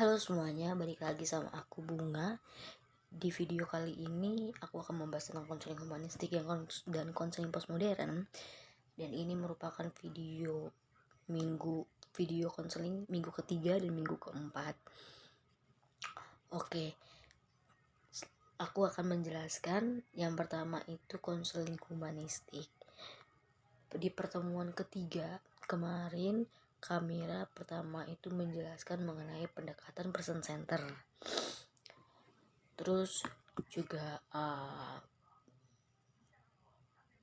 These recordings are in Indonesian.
Halo semuanya, balik lagi sama aku Bunga. Di video kali ini aku akan membahas tentang konseling humanistik dan konseling postmodern. Dan ini merupakan video konseling minggu ketiga dan minggu keempat. Oke, aku akan menjelaskan yang pertama itu konseling humanistik. Di pertemuan ketiga kemarin, Kamera pertama itu menjelaskan mengenai pendekatan person center. Terus juga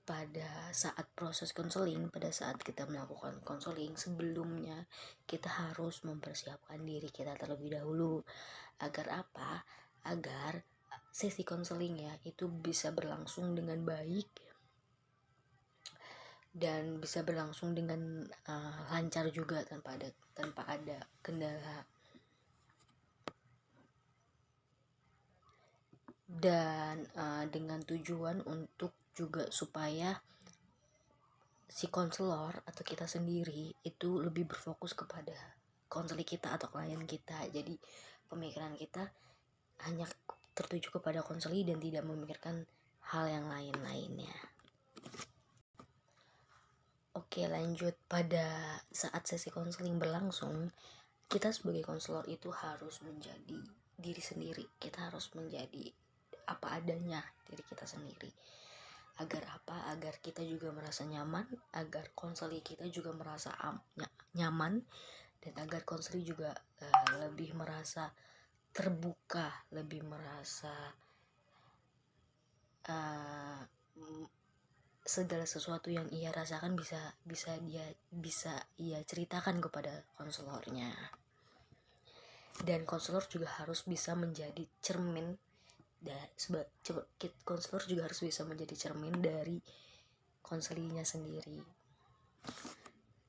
pada saat proses konseling, pada saat kita melakukan konseling, sebelumnya kita harus mempersiapkan diri kita terlebih dahulu. Agar apa? Agar sesi konselingnya itu bisa berlangsung dengan baik dan bisa berlangsung dengan lancar juga tanpa ada kendala. Dan dengan tujuan untuk juga supaya si konselor atau kita sendiri itu lebih berfokus kepada konseling kita atau klien kita. Jadi pemikiran kita hanya tertuju kepada konseling dan tidak memikirkan hal yang lain-lainnya. Oke, lanjut. Pada saat sesi konseling berlangsung, kita sebagai konselor itu harus menjadi diri sendiri. Kita harus menjadi apa adanya diri kita sendiri. Agar apa? Agar kita juga merasa nyaman, agar konseling kita juga merasa nyaman, dan agar konseling juga lebih merasa terbuka, lebih merasa segala sesuatu yang ia rasakan bisa ia ceritakan kepada konselornya. Dan konselor juga harus bisa menjadi cermin konselor juga harus bisa menjadi cermin dari konselingnya sendiri.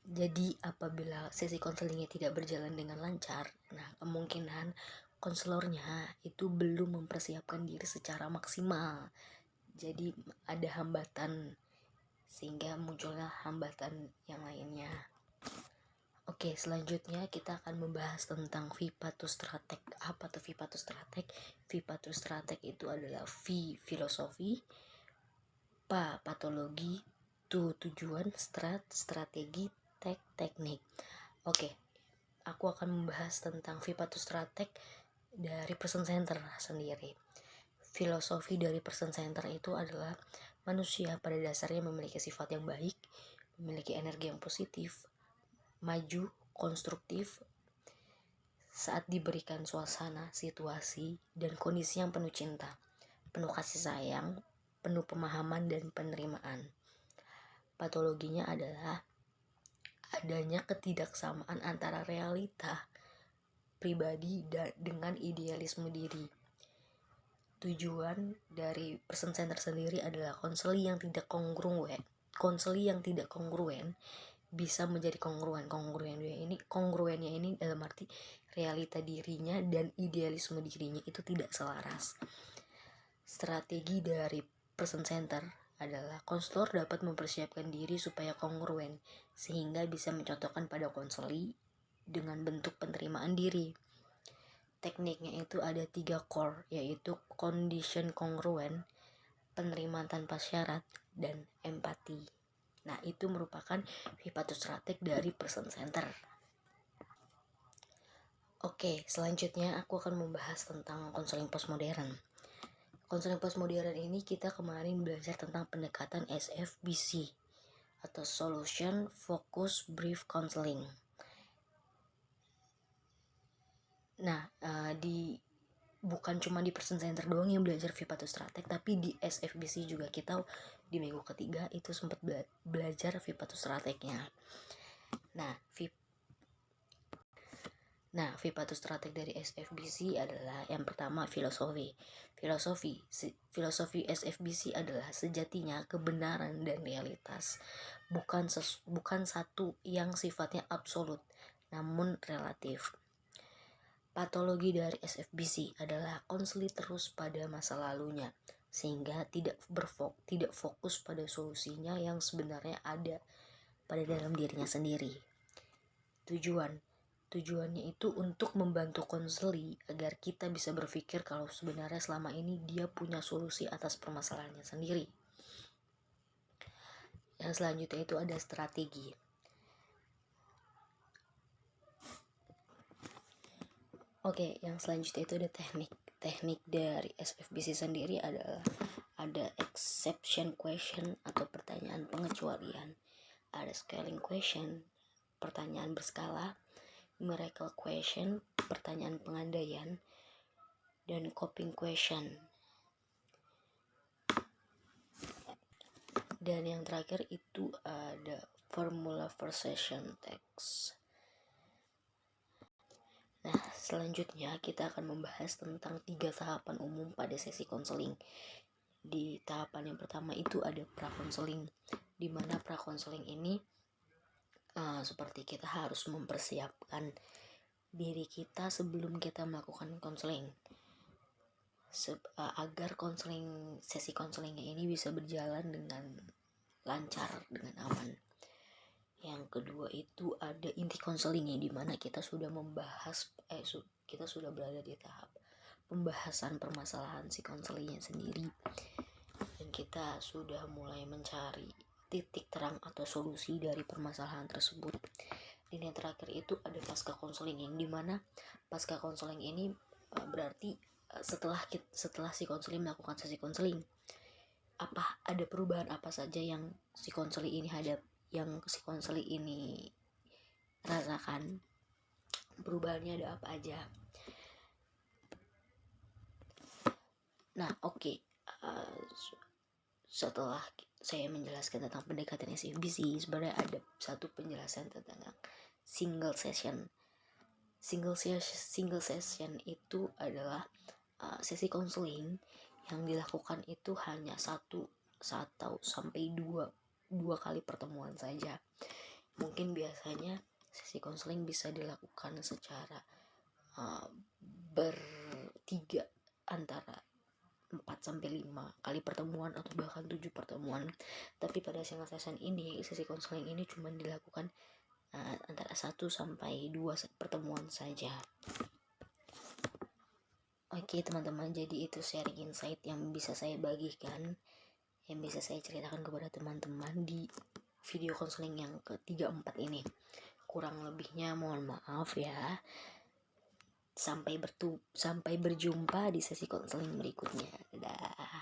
Jadi apabila sesi konselingnya tidak berjalan dengan lancar, nah kemungkinan konselornya itu belum mempersiapkan diri secara maksimal. Jadi ada hambatan sehingga munculnya hambatan yang lainnya. Oke, selanjutnya kita akan membahas tentang Vipatostratek. Apa tuh Vipatostratek? Vipatostratek itu adalah V filosofi, patologi, tujuan, strategi, teknik. Oke, aku akan membahas tentang Vipatostratek dari person center sendiri. Filosofi dari person center itu adalah manusia pada dasarnya memiliki sifat yang baik, memiliki energi yang positif, maju, konstruktif saat diberikan suasana, situasi, dan kondisi yang penuh cinta, penuh kasih sayang, penuh pemahaman dan penerimaan. Patologinya adalah adanya ketidaksamaan antara realita pribadi dengan idealisme diri. Tujuan dari person center sendiri adalah konseling yang tidak kongruen bisa menjadi kongruennya ini dalam arti realita dirinya dan idealisme dirinya itu tidak selaras. Strategi dari person center adalah konselor dapat mempersiapkan diri supaya kongruen sehingga bisa mencontohkan pada konseling dengan bentuk penerimaan diri. Tekniknya itu ada 3 core, yaitu condition kongruen, penerimaan tanpa syarat, dan empati. Nah, itu merupakan Vipatostratek dari person center. Oke, selanjutnya aku akan membahas tentang konseling postmodern. Konseling postmodern ini kita kemarin belajar tentang pendekatan SFBC atau Solution Focus Brief Counseling. Nah, bukan cuma di person center doang yang belajar Vipatostratek, tapi di SFBC juga kita di minggu ketiga itu sempat belajar Vipatostrateknya. Nah, Vipatostratek dari SFBC adalah yang pertama filosofi. Filosofi SFBC adalah sejatinya kebenaran dan realitas bukan satu yang sifatnya absolut, namun relatif. Patologi dari SFBC adalah konseling terus pada masa lalunya, sehingga tidak fokus pada solusinya yang sebenarnya ada pada dalam dirinya sendiri. Tujuan Tujuannya itu untuk membantu konseli agar kita bisa berpikir kalau sebenarnya selama ini dia punya solusi atas permasalahannya sendiri. Yang selanjutnya itu ada strategi. Oke, yang selanjutnya itu ada teknik. Teknik dari SFBC sendiri adalah ada exception question atau pertanyaan pengecualian, ada scaling question, pertanyaan berskala, miracle question, pertanyaan pengandaian, dan coping question. Dan yang terakhir itu ada formula versation text. Nah, selanjutnya kita akan membahas tentang 3 tahapan umum pada sesi konseling. Di tahapan yang pertama itu ada pra-konseling, di mana pra-konseling ini seperti kita harus mempersiapkan diri kita sebelum kita melakukan konseling, agar sesi konselingnya ini bisa berjalan dengan lancar, dengan aman. Yang kedua itu ada inti konselingnya, di mana kita sudah membahas kita sudah berada di tahap pembahasan permasalahan si konselingnya sendiri, dan kita sudah mulai mencari titik terang atau solusi dari permasalahan tersebut. Dan yang terakhir itu ada pasca konseling, yang dimana pasca konseling ini berarti setelah si konseling melakukan sesi konseling, ada perubahan apa saja yang si konseling ini rasakan, perubahannya ada apa aja. Nah, oke. Setelah saya menjelaskan tentang pendekatan SFBC, sebenarnya ada satu penjelasan tentang single session. Single session itu adalah sesi konseling yang dilakukan itu hanya 1 sampai 2 kali pertemuan saja. Mungkin biasanya sesi konseling bisa dilakukan secara bertiga, antara 4 sampai 5 kali pertemuan atau bahkan 7 pertemuan. Tapi pada single session ini, sesi konseling ini cuma dilakukan antara 1 sampai 2 pertemuan saja. Oke teman-teman, jadi itu sharing insight yang bisa saya bagikan, yang bisa saya ceritakan kepada teman-teman di video konseling yang ke-34 ini. Kurang lebihnya mohon maaf ya. Sampai berjumpa di sesi konseling berikutnya. Dadah.